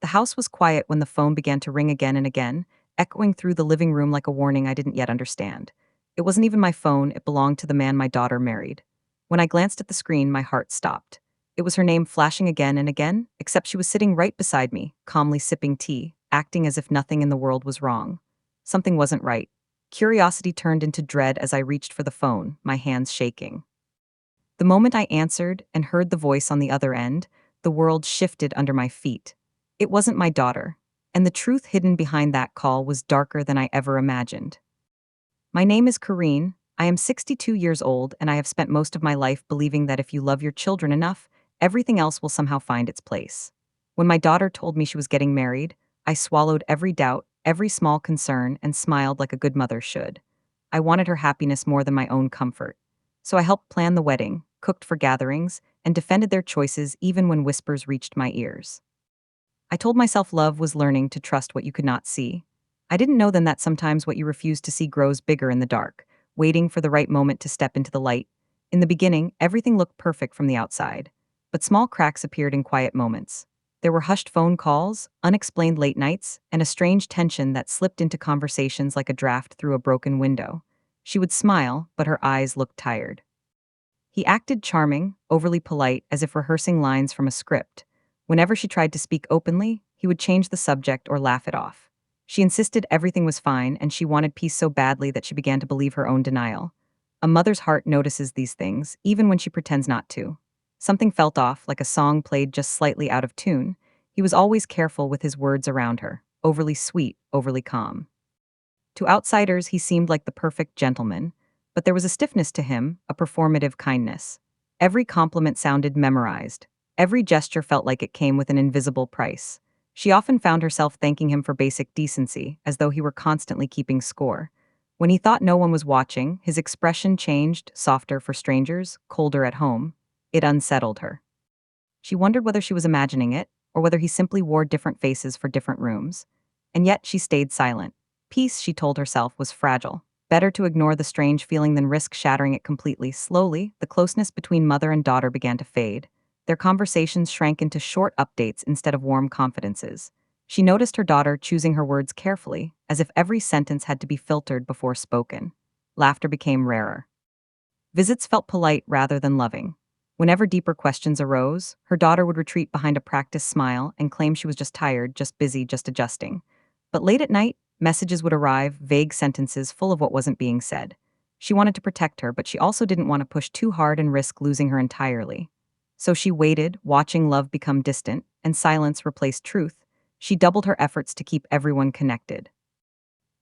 The house was quiet when the phone began to ring again and again, echoing through the living room like a warning I didn't yet understand. It wasn't even my phone, it belonged to the man my daughter married. When I glanced at the screen, my heart stopped. It was her name flashing again and again, except she was sitting right beside me, calmly sipping tea, acting as if nothing in the world was wrong. Something wasn't right. Curiosity turned into dread as I reached for the phone, my hands shaking. The moment I answered and heard the voice on the other end, the world shifted under my feet. It wasn't my daughter, and the truth hidden behind that call was darker than I ever imagined. My name is Kareen. I am 62 years old, and I have spent most of my life believing that if you love your children enough, everything else will somehow find its place. When my daughter told me she was getting married, I swallowed every doubt, every small concern, and smiled like a good mother should. I wanted her happiness more than my own comfort. So I helped plan the wedding, cooked for gatherings, and defended their choices even when whispers reached my ears. I told myself love was learning to trust what you could not see. I didn't know then that sometimes what you refuse to see grows bigger in the dark, waiting for the right moment to step into the light. In the beginning, everything looked perfect from the outside, but small cracks appeared in quiet moments. There were hushed phone calls, unexplained late nights, and a strange tension that slipped into conversations like a draft through a broken window. She would smile, but her eyes looked tired. He acted charming, overly polite, as if rehearsing lines from a script. Whenever she tried to speak openly, he would change the subject or laugh it off. She insisted everything was fine, and she wanted peace so badly that she began to believe her own denial. A mother's heart notices these things, even when she pretends not to. Something felt off, like a song played just slightly out of tune. He was always careful with his words around her, overly sweet, overly calm. To outsiders, he seemed like the perfect gentleman, but there was a stiffness to him, a performative kindness. Every compliment sounded memorized. Every gesture felt like it came with an invisible price. She often found herself thanking him for basic decency, as though he were constantly keeping score. When he thought no one was watching, his expression changed, softer for strangers, colder at home. It unsettled her. She wondered whether she was imagining it, or whether he simply wore different faces for different rooms. And yet she stayed silent. Peace, she told herself, was fragile. Better to ignore the strange feeling than risk shattering it completely. Slowly, the closeness between mother and daughter began to fade. Their conversations shrank into short updates instead of warm confidences. She noticed her daughter choosing her words carefully, as if every sentence had to be filtered before spoken. Laughter became rarer. Visits felt polite rather than loving. Whenever deeper questions arose, her daughter would retreat behind a practiced smile and claim she was just tired, just busy, just adjusting. But late at night, messages would arrive, vague sentences full of what wasn't being said. She wanted to protect her, but she also didn't want to push too hard and risk losing her entirely. So she waited, watching love become distant, and silence replaced truth. She doubled her efforts to keep everyone connected.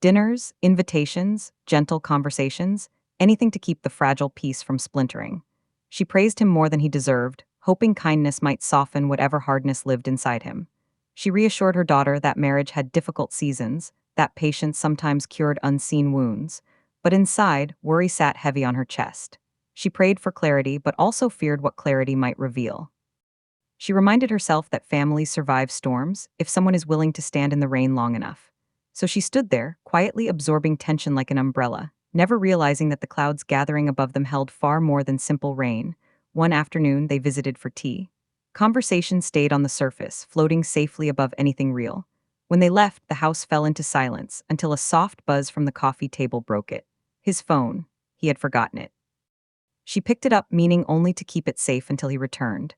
Dinners, invitations, gentle conversations, anything to keep the fragile peace from splintering. She praised him more than he deserved, hoping kindness might soften whatever hardness lived inside him. She reassured her daughter that marriage had difficult seasons, that patience sometimes cured unseen wounds, but inside, worry sat heavy on her chest. She prayed for clarity, but also feared what clarity might reveal. She reminded herself that families survive storms if someone is willing to stand in the rain long enough. So she stood there, quietly absorbing tension like an umbrella, never realizing that the clouds gathering above them held far more than simple rain. One afternoon, they visited for tea. Conversation stayed on the surface, floating safely above anything real. When they left, the house fell into silence until a soft buzz from the coffee table broke it. His phone. He had forgotten it. She picked it up, meaning only to keep it safe until he returned.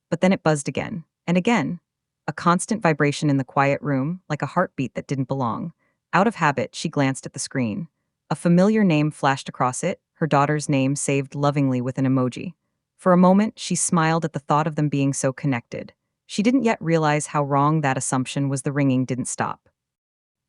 But then it buzzed again, and again. A constant vibration in the quiet room, like a heartbeat that didn't belong. Out of habit, she glanced at the screen. A familiar name flashed across it, her daughter's name saved lovingly with an emoji. For a moment, she smiled at the thought of them being so connected. She didn't yet realize how wrong that assumption was. The ringing didn't stop.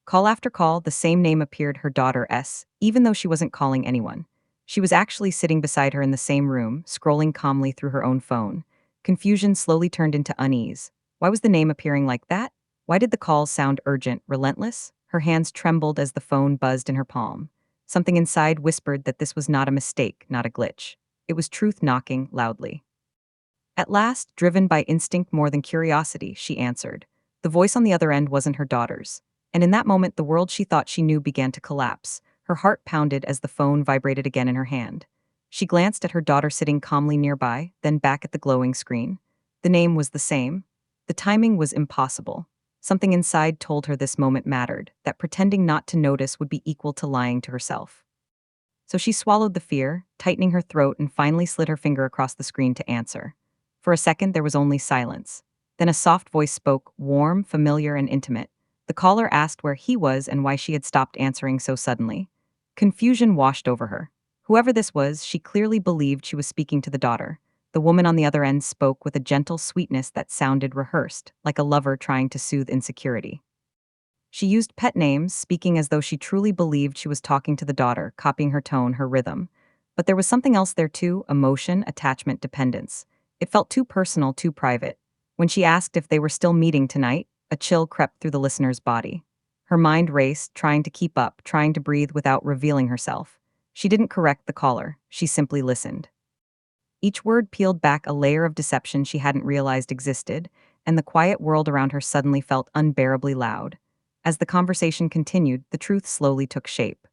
Call after call, the same name appeared, her daughter S, even though she wasn't calling anyone. She was actually sitting beside her in the same room, scrolling calmly through her own phone. Confusion slowly turned into unease. Why was the name appearing like that? Why did the calls sound urgent, relentless? Her hands trembled as the phone buzzed in her palm. Something inside whispered that this was not a mistake, not a glitch. It was truth knocking loudly. At last, driven by instinct more than curiosity, she answered. The voice on the other end wasn't her daughter's. And in that moment, the world she thought she knew began to collapse. Her heart pounded as the phone vibrated again in her hand. She glanced at her daughter sitting calmly nearby, then back at the glowing screen. The name was the same. The timing was impossible. Something inside told her this moment mattered, that pretending not to notice would be equal to lying to herself. So she swallowed the fear, tightening her throat, and finally slid her finger across the screen to answer. For a second, there was only silence. Then a soft voice spoke, warm, familiar, and intimate. The caller asked where he was and why she had stopped answering so suddenly. Confusion washed over her. Whoever this was, she clearly believed she was speaking to the daughter. The woman on the other end spoke with a gentle sweetness that sounded rehearsed, like a lover trying to soothe insecurity. She used pet names, speaking as though she truly believed she was talking to the daughter, copying her tone, her rhythm. But there was something else there too: emotion, attachment, dependence. It felt too personal, too private. When she asked if they were still meeting tonight, a chill crept through the listener's body. Her mind raced, trying to keep up, trying to breathe without revealing herself. She didn't correct the caller, she simply listened. Each word peeled back a layer of deception she hadn't realized existed, and the quiet world around her suddenly felt unbearably loud. As the conversation continued, the truth slowly took shape.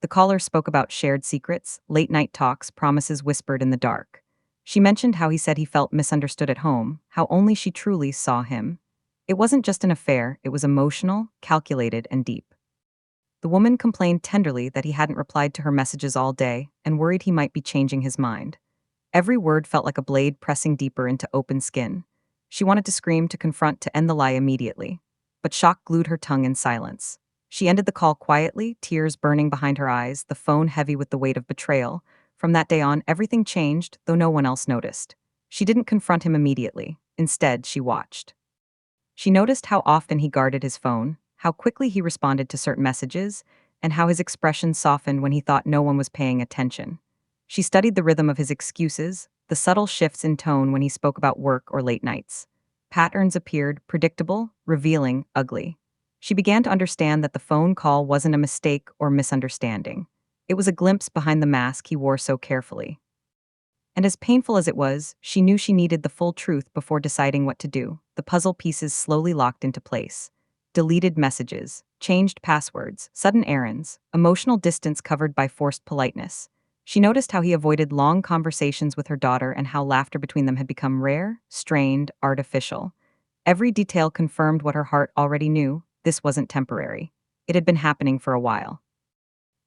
The caller spoke about shared secrets, late-night talks, promises whispered in the dark. She mentioned how he said he felt misunderstood at home, how only she truly saw him. It wasn't just an affair, it was emotional, calculated, and deep. The woman complained tenderly that he hadn't replied to her messages all day and worried he might be changing his mind. Every word felt like a blade pressing deeper into open skin. She wanted to scream, to confront, to end the lie immediately. But shock glued her tongue in silence. She ended the call quietly, tears burning behind her eyes, the phone heavy with the weight of betrayal. From that day on, everything changed, though no one else noticed. She didn't confront him immediately. Instead, she watched. She noticed how often he guarded his phone, how quickly he responded to certain messages, and how his expression softened when he thought no one was paying attention. She studied the rhythm of his excuses, the subtle shifts in tone when he spoke about work or late nights. Patterns appeared, predictable, revealing, ugly. She began to understand that the phone call wasn't a mistake or misunderstanding. It was a glimpse behind the mask he wore so carefully. And as painful as it was, she knew she needed the full truth before deciding what to do. The puzzle pieces slowly locked into place. Deleted messages, changed passwords, sudden errands, emotional distance covered by forced politeness. She noticed how he avoided long conversations with her daughter and how laughter between them had become rare, strained, artificial. Every detail confirmed what her heart already knew: this wasn't temporary. It had been happening for a while.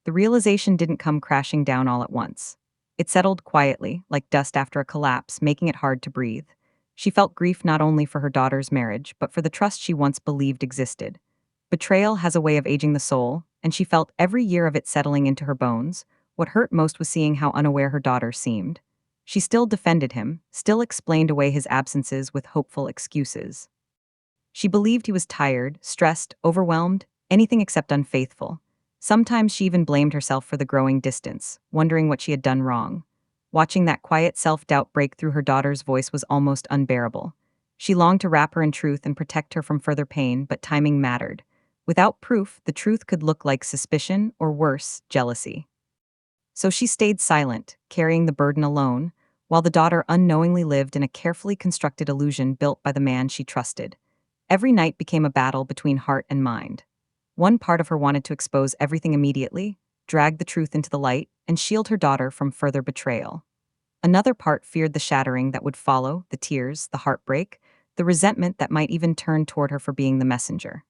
The realization didn't come crashing down all at once. It settled quietly, like dust after a collapse, making it hard to breathe. She felt grief not only for her daughter's marriage, but for the trust she once believed existed. Betrayal has a way of aging the soul, and she felt every year of it settling into her bones. What hurt most was seeing how unaware her daughter seemed. She still defended him, still explained away his absences with hopeful excuses. She believed he was tired, stressed, overwhelmed, anything except unfaithful. Sometimes she even blamed herself for the growing distance, wondering what she had done wrong. Watching that quiet self-doubt break through her daughter's voice was almost unbearable. She longed to wrap her in truth and protect her from further pain, but timing mattered. Without proof, the truth could look like suspicion or worse, jealousy. So she stayed silent, carrying the burden alone, while the daughter unknowingly lived in a carefully constructed illusion built by the man she trusted. Every night became a battle between heart and mind. One part of her wanted to expose everything immediately, drag the truth into the light, and shield her daughter from further betrayal. Another part feared the shattering that would follow, the tears, the heartbreak, the resentment that might even turn toward her for being the messenger.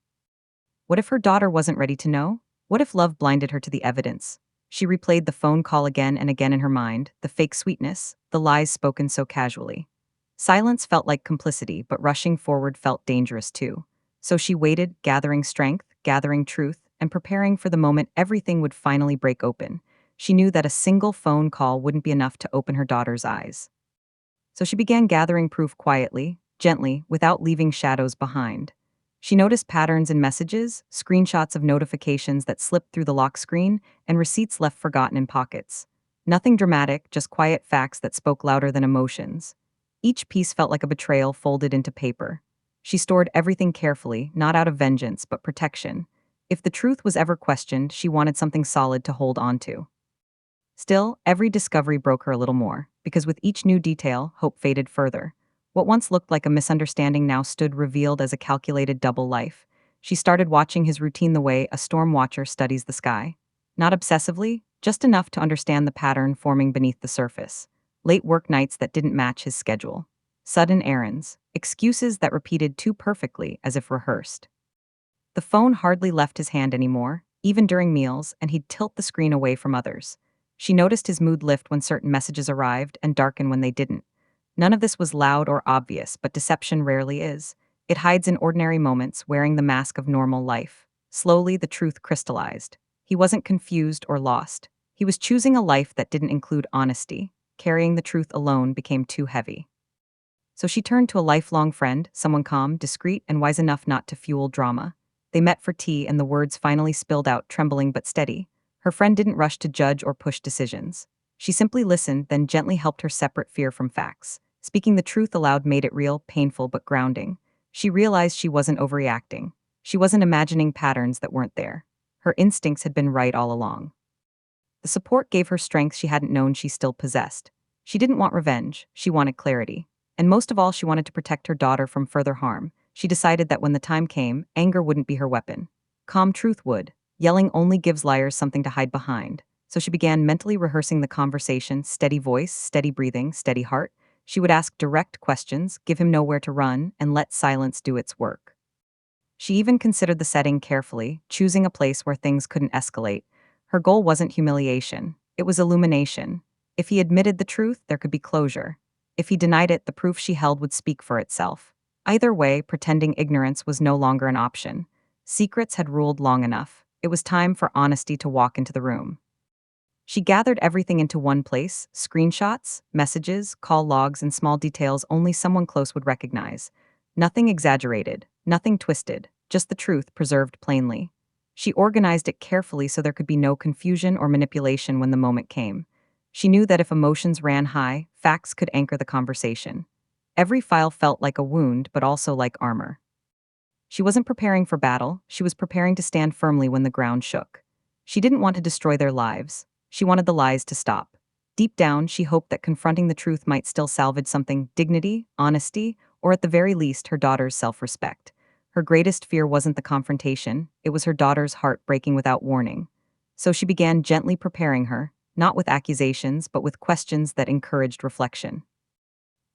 What if her daughter wasn't ready to know? What if love blinded her to the evidence? She replayed the phone call again and again in her mind, the fake sweetness, the lies spoken so casually. Silence felt like complicity, but rushing forward felt dangerous too. So she waited, gathering strength, gathering truth, and preparing for the moment everything would finally break open. She knew that a single phone call wouldn't be enough to open her daughter's eyes. So she began gathering proof quietly, gently, without leaving shadows behind. She noticed patterns in messages, screenshots of notifications that slipped through the lock screen, and receipts left forgotten in pockets. Nothing dramatic, just quiet facts that spoke louder than emotions. Each piece felt like a betrayal folded into paper. She stored everything carefully, not out of vengeance, but protection. If the truth was ever questioned, she wanted something solid to hold on to. Still, every discovery broke her a little more, because with each new detail, hope faded further. What once looked like a misunderstanding now stood revealed as a calculated double life. She started watching his routine the way a storm watcher studies the sky. Not obsessively, just enough to understand the pattern forming beneath the surface. Late work nights that didn't match his schedule. Sudden errands. Excuses that repeated too perfectly as if rehearsed. The phone hardly left his hand anymore, even during meals, and he'd tilt the screen away from others. She noticed his mood lift when certain messages arrived and darken when they didn't. None of this was loud or obvious, but deception rarely is. It hides in ordinary moments, wearing the mask of normal life. Slowly, the truth crystallized. He wasn't confused or lost. He was choosing a life that didn't include honesty. Carrying the truth alone became too heavy. So she turned to a lifelong friend, someone calm, discreet, and wise enough not to fuel drama. They met for tea, and the words finally spilled out, trembling but steady. Her friend didn't rush to judge or push decisions. She simply listened, then gently helped her separate fear from facts. Speaking the truth aloud made it real, painful, but grounding. She realized she wasn't overreacting. She wasn't imagining patterns that weren't there. Her instincts had been right all along. The support gave her strength she hadn't known she still possessed. She didn't want revenge, she wanted clarity. And most of all, she wanted to protect her daughter from further harm. She decided that when the time came, anger wouldn't be her weapon. Calm truth would. Yelling only gives liars something to hide behind. So she began mentally rehearsing the conversation, steady voice, steady breathing, steady heart. She would ask direct questions, give him nowhere to run, and let silence do its work. She even considered the setting carefully, choosing a place where things couldn't escalate. Her goal wasn't humiliation, it was illumination. If he admitted the truth, there could be closure. If he denied it, the proof she held would speak for itself. Either way, pretending ignorance was no longer an option. Secrets had ruled long enough. It was time for honesty to walk into the room. She gathered everything into one place: screenshots, messages, call logs, and small details only someone close would recognize. Nothing exaggerated, nothing twisted, just the truth preserved plainly. She organized it carefully so there could be no confusion or manipulation when the moment came. She knew that if emotions ran high, facts could anchor the conversation. Every file felt like a wound, but also like armor. She wasn't preparing for battle, she was preparing to stand firmly when the ground shook. She didn't want to destroy their lives. She wanted the lies to stop. Deep down, she hoped that confronting the truth might still salvage something: dignity, honesty, or at the very least, her daughter's self-respect. Her greatest fear wasn't the confrontation, it was her daughter's heart breaking without warning. So she began gently preparing her, not with accusations, but with questions that encouraged reflection.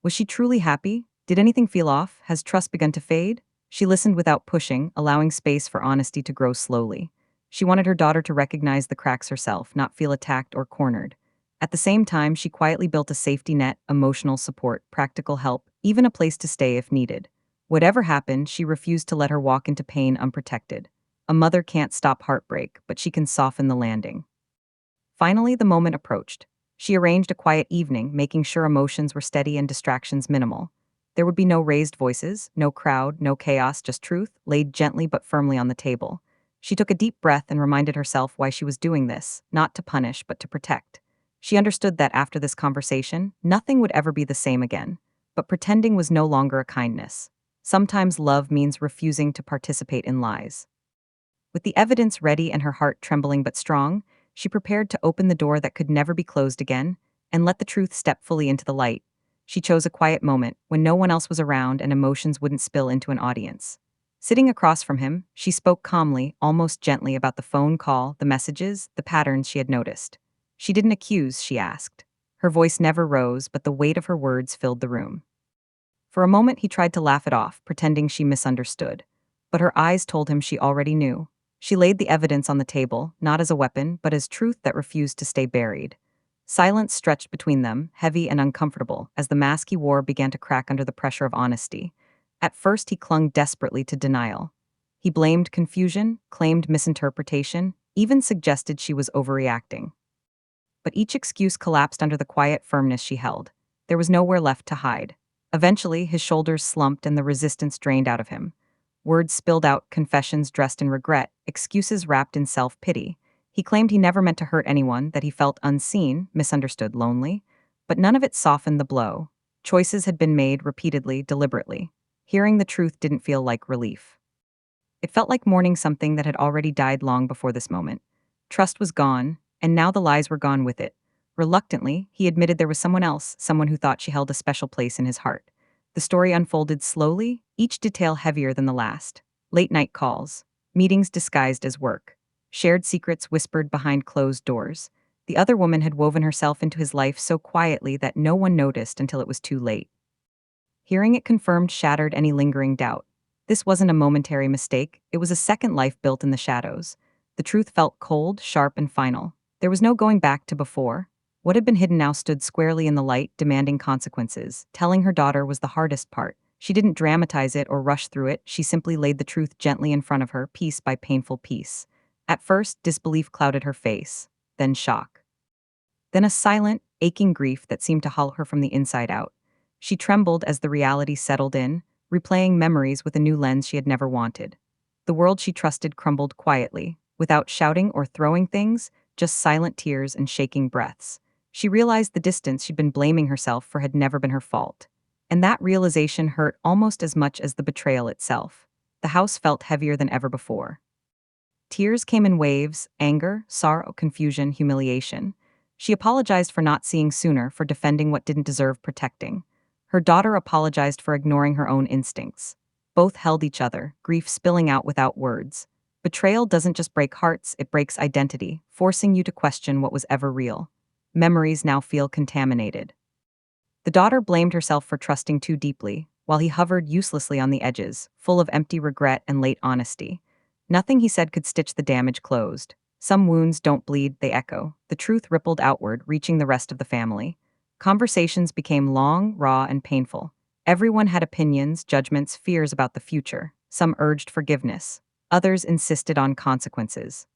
Was she truly happy? Did anything feel off? Has trust begun to fade? She listened without pushing, allowing space for honesty to grow slowly. She wanted her daughter to recognize the cracks herself, not feel attacked or cornered. At the same time, she quietly built a safety net: emotional support, practical help, even a place to stay if needed. Whatever happened, she refused to let her walk into pain unprotected. A mother can't stop heartbreak, but she can soften the landing. Finally, the moment approached. She arranged a quiet evening, making sure emotions were steady and distractions minimal. There would be no raised voices, no crowd, no chaos, just truth, laid gently but firmly on the table. She took a deep breath and reminded herself why she was doing this: not to punish, but to protect. She understood that after this conversation, nothing would ever be the same again. But pretending was no longer a kindness. Sometimes love means refusing to participate in lies. With the evidence ready and her heart trembling but strong, she prepared to open the door that could never be closed again and let the truth step fully into the light. She chose a quiet moment when no one else was around and emotions wouldn't spill into an audience. Sitting across from him, she spoke calmly, almost gently, about the phone call, the messages, the patterns she had noticed. She didn't accuse, she asked. Her voice never rose, but the weight of her words filled the room. For a moment, he tried to laugh it off, pretending she misunderstood. But her eyes told him she already knew. She laid the evidence on the table, not as a weapon, but as truth that refused to stay buried. Silence stretched between them, heavy and uncomfortable, as the mask he wore began to crack under the pressure of honesty. At first, he clung desperately to denial. He blamed confusion, claimed misinterpretation, even suggested she was overreacting. But each excuse collapsed under the quiet firmness she held. There was nowhere left to hide. Eventually, his shoulders slumped and the resistance drained out of him. Words spilled out, confessions dressed in regret, excuses wrapped in self-pity. He claimed he never meant to hurt anyone, that he felt unseen, misunderstood, lonely. But none of it softened the blow. Choices had been made repeatedly, deliberately. Hearing the truth didn't feel like relief. It felt like mourning something that had already died long before this moment. Trust was gone, and now the lies were gone with it. Reluctantly, he admitted there was someone else, someone who thought she held a special place in his heart. The story unfolded slowly, each detail heavier than the last. Late-night calls, meetings disguised as work, shared secrets whispered behind closed doors. The other woman had woven herself into his life so quietly that no one noticed until it was too late. Hearing it confirmed shattered any lingering doubt. This wasn't a momentary mistake, it was a second life built in the shadows. The truth felt cold, sharp, and final. There was no going back to before. What had been hidden now stood squarely in the light, demanding consequences. Telling her daughter was the hardest part. She didn't dramatize it or rush through it, she simply laid the truth gently in front of her, piece by painful piece. At first, disbelief clouded her face, then shock. Then a silent, aching grief that seemed to hollow her from the inside out. She trembled as the reality settled in, replaying memories with a new lens she had never wanted. The world she trusted crumbled quietly, without shouting or throwing things, just silent tears and shaking breaths. She realized the distance she'd been blaming herself for had never been her fault. And that realization hurt almost as much as the betrayal itself. The house felt heavier than ever before. Tears came in waves: anger, sorrow, confusion, humiliation. She apologized for not seeing sooner, for defending what didn't deserve protecting. Her daughter apologized for ignoring her own instincts. Both held each other, grief spilling out without words. Betrayal doesn't just break hearts, it breaks identity, forcing you to question what was ever real. Memories now feel contaminated. The daughter blamed herself for trusting too deeply, while he hovered uselessly on the edges, full of empty regret and late honesty. Nothing he said could stitch the damage closed. Some wounds don't bleed, they echo. The truth rippled outward, reaching the rest of the family. Conversations became long, raw, and painful. Everyone had opinions, judgments, fears about the future. Some urged forgiveness. Others insisted on consequences.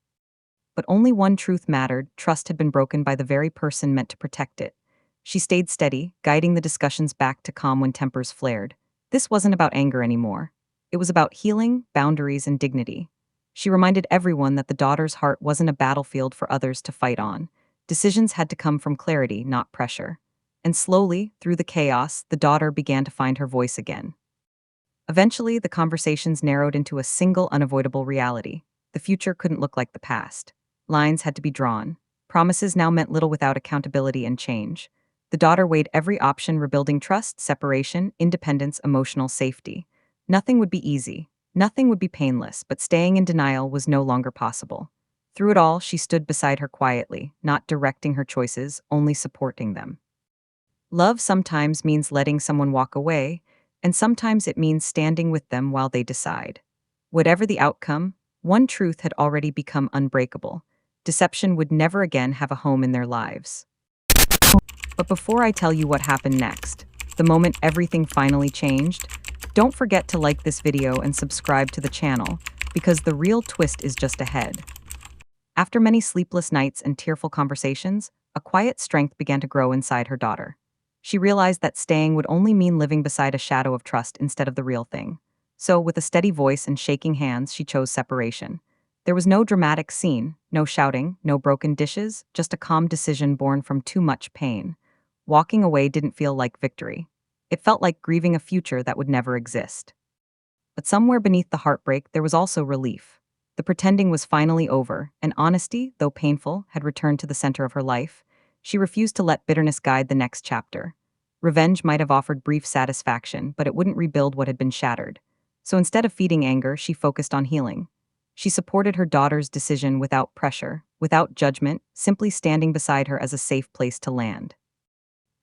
But only one truth mattered: trust had been broken by the very person meant to protect it. She stayed steady, guiding the discussions back to calm when tempers flared. This wasn't about anger anymore. It was about healing, boundaries, and dignity. She reminded everyone that the daughter's heart wasn't a battlefield for others to fight on. Decisions had to come from clarity, not pressure. And slowly, through the chaos, the daughter began to find her voice again. Eventually, the conversations narrowed into a single unavoidable reality. The future couldn't look like the past. Lines had to be drawn. Promises now meant little without accountability and change. The daughter weighed every option: rebuilding trust, separation, independence, emotional safety. Nothing would be easy. Nothing would be painless, but staying in denial was no longer possible. Through it all, she stood beside her quietly, not directing her choices, only supporting them. Love sometimes means letting someone walk away, and sometimes it means standing with them while they decide. Whatever the outcome, one truth had already become unbreakable: deception would never again have a home in their lives. But before I tell you what happened next, the moment everything finally changed, don't forget to like this video and subscribe to the channel, because the real twist is just ahead. After many sleepless nights and tearful conversations, a quiet strength began to grow inside her daughter. She realized that staying would only mean living beside a shadow of trust instead of the real thing. So, with a steady voice and shaking hands, she chose separation. There was no dramatic scene, no shouting, no broken dishes, just a calm decision born from too much pain. Walking away didn't feel like victory. It felt like grieving a future that would never exist. But somewhere beneath the heartbreak, there was also relief. The pretending was finally over, and honesty, though painful, had returned to the center of her life. She refused to let bitterness guide the next chapter. Revenge might have offered brief satisfaction, but it wouldn't rebuild what had been shattered. So instead of feeding anger, she focused on healing. She supported her daughter's decision without pressure, without judgment, simply standing beside her as a safe place to land.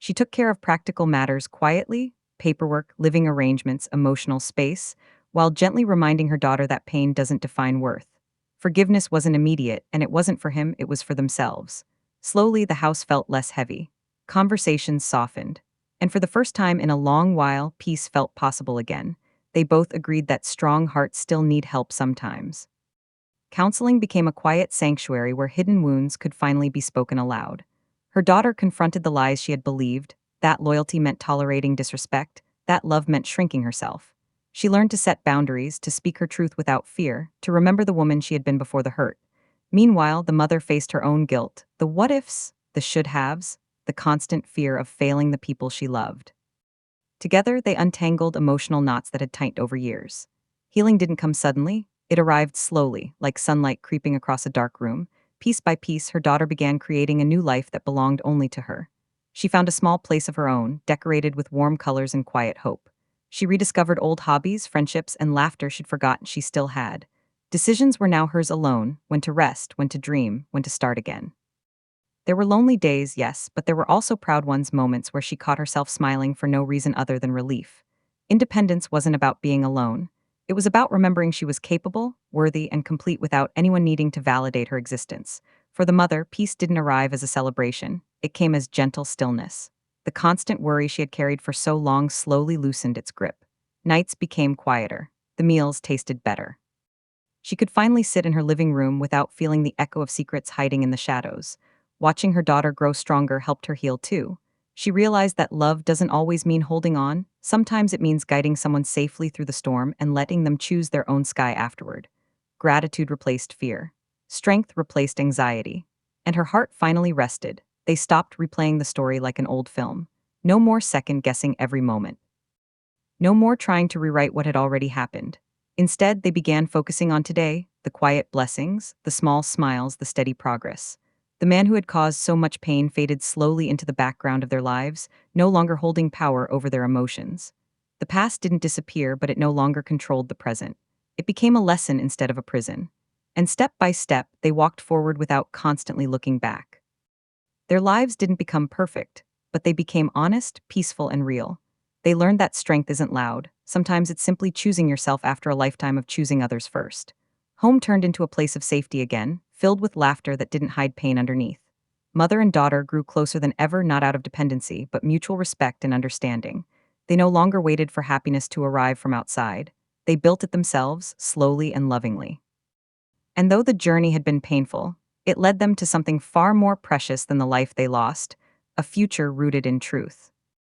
She took care of practical matters quietly: paperwork, living arrangements, emotional space, while gently reminding her daughter that pain doesn't define worth. Forgiveness wasn't immediate, and it wasn't for him, it was for themselves. Slowly, the house felt less heavy. Conversations softened. And for the first time in a long while, peace felt possible again. They both agreed that strong hearts still need help sometimes. Counseling became a quiet sanctuary where hidden wounds could finally be spoken aloud. Her daughter confronted the lies she had believed: that loyalty meant tolerating disrespect, that love meant shrinking herself. She learned to set boundaries, to speak her truth without fear, to remember the woman she had been before the hurt. Meanwhile, the mother faced her own guilt, the what-ifs, the should-haves, the constant fear of failing the people she loved. Together, they untangled emotional knots that had tightened over years. Healing didn't come suddenly, it arrived slowly, like sunlight creeping across a dark room. Piece by piece, her daughter began creating a new life that belonged only to her. She found a small place of her own, decorated with warm colors and quiet hope. She rediscovered old hobbies, friendships, and laughter she'd forgotten she still had. Decisions were now hers alone: when to rest, when to dream, when to start again. There were lonely days, yes, but there were also proud ones, moments where she caught herself smiling for no reason other than relief. Independence wasn't about being alone. It was about remembering she was capable, worthy, and complete without anyone needing to validate her existence. For the mother, peace didn't arrive as a celebration, it came as gentle stillness. The constant worry she had carried for so long slowly loosened its grip. Nights became quieter. The meals tasted better. She could finally sit in her living room without feeling the echo of secrets hiding in the shadows. Watching her daughter grow stronger helped her heal too. She realized that love doesn't always mean holding on, sometimes it means guiding someone safely through the storm and letting them choose their own sky afterward. Gratitude replaced fear. Strength replaced anxiety. And her heart finally rested. They stopped replaying the story like an old film. No more second guessing every moment. No more trying to rewrite what had already happened. Instead, they began focusing on today, the quiet blessings, the small smiles, the steady progress. The man who had caused so much pain faded slowly into the background of their lives, no longer holding power over their emotions. The past didn't disappear, but it no longer controlled the present. It became a lesson instead of a prison. And step by step, they walked forward without constantly looking back. Their lives didn't become perfect, but they became honest, peaceful, and real. They learned that strength isn't loud. Sometimes it's simply choosing yourself after a lifetime of choosing others first. Home turned into a place of safety again, filled with laughter that didn't hide pain underneath. Mother and daughter grew closer than ever, not out of dependency, but mutual respect and understanding. They no longer waited for happiness to arrive from outside. They built it themselves, slowly and lovingly. And though the journey had been painful, it led them to something far more precious than the life they lost, a future rooted in truth.